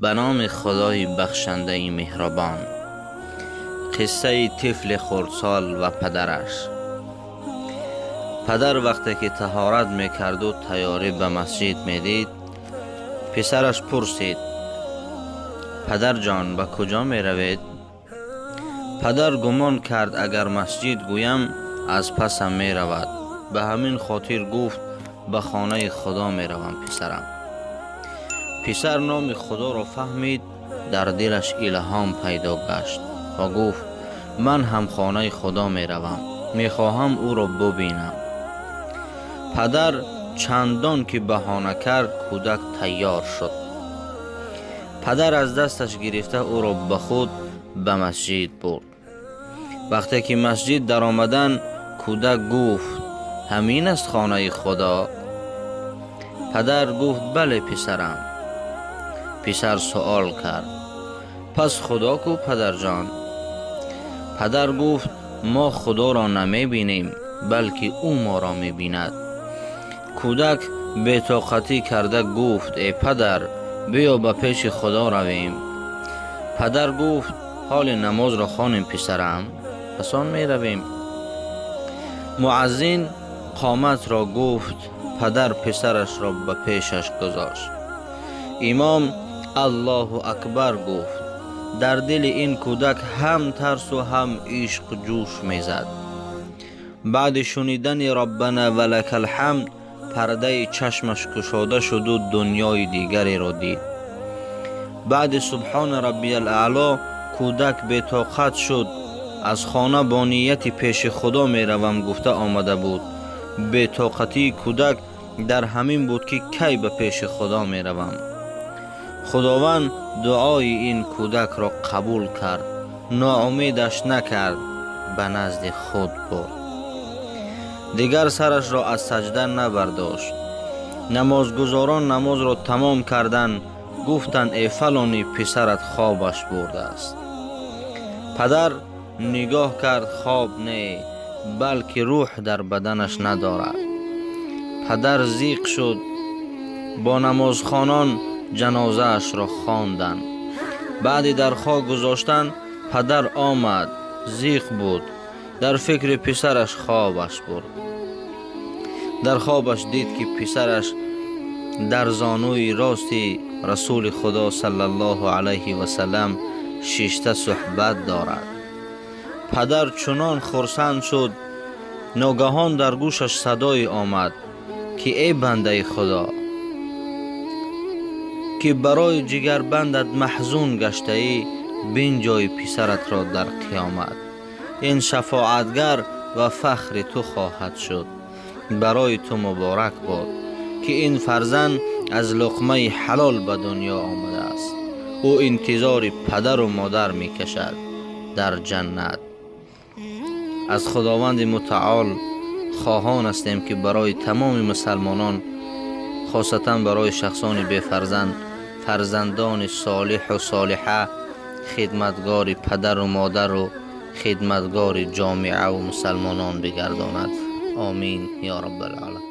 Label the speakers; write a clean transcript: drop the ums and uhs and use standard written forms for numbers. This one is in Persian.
Speaker 1: به نام خدای بخشنده مهربان. قصه طفل خردسال و پدرش. پدر وقتی که طهارت میکرد و تیاری به مسجد میدید، پسرش پرسید: پدر جان، به کجا می روید؟ پدر گمان کرد اگر مسجد گویم از پسم می رود، به همین خاطر گفت به خانه خدا می روم پسرم. پسر نام خدا را فهمید، در دلش الهام پیدا گشت و گفت: من هم خانه خدا می روم، می خواهم او را ببینم. پدر چندان که بهانه کرد، کودک تیار شد. پدر از دستش گرفته او را به خود به مسجد برد. وقتی که مسجد در آمدن، کودک گفت: همین است خانه خدا؟ پدر گفت: بله پسرم. پسر سوال کرد: پس خدا کو پدر جان؟ پدر گفت: ما خدا را نمی بینیم، بلکه او ما را می بیند. کودک بی‌طاقتی کرده گفت: ای پدر، بیا به پیش خدا رویم. پدر گفت: حال نماز را خوانیم پسرم، پس آن می رویم. مؤذن قامت را گفت. پدر پسرش را به پیشش گذاشت. امام الله اکبر گفت. در دل این کودک هم ترس و هم عشق جوش میزد. بعد شنیدن ربنا ولک الحمد، پرده چشمش گشاده شد و دنیای دیگری را دید. بعد سبحان ربی الاعلی، کودک بی‌طاقت شد. از خانه با نیت پیش خدا می روم گفته آمده بود. بی‌طاقتی کودک در همین بود که کی به پیش خدا می روم. خداوند دعای این کودک را قبول کرد، ناامیدش نکرد، به نزد خود برد. دیگر سرش را از سجده نبرداشت. نمازگزاران نماز را تمام کردند. گفتند: ای فلانی، پسرت خوابش برده است. پدر نگاه کرد، خواب نه، بلکه روح در بدنش ندارد. پدر زیق شد. با نمازخوانان جنازه اش را خواندند. بعد در خاک گذاشتن، پدر آمد. زیق بود، در فکر پسرش خوابش برد. در خوابش دید که پسرش در زانوی راستی رسول خدا صلی الله علیه و سلم شیشته صحبت دارد. پدر چنان خرسند شد. ناگهان در گوشش صدای آمد که ای بنده خدا که برای جگر بندت محزون گشته ای، بنجای پسرت را در قیامت. این شفاعتگر و فخر تو خواهد شد. برای تو مبارک باد که این فرزند از لقمه حلال به دنیا آمده است. او انتظار پدر و مادر می کشد در جنت. از خداوند متعال خواهان هستیم که برای تمام مسلمانان، خاصتا برای شخصان بی فرزند، فرزندان صالح و صالحه، خدمتگار پدر و مادر و خدمتگار جامعه و مسلمانان بگرداند. آمین یا رب العالمین.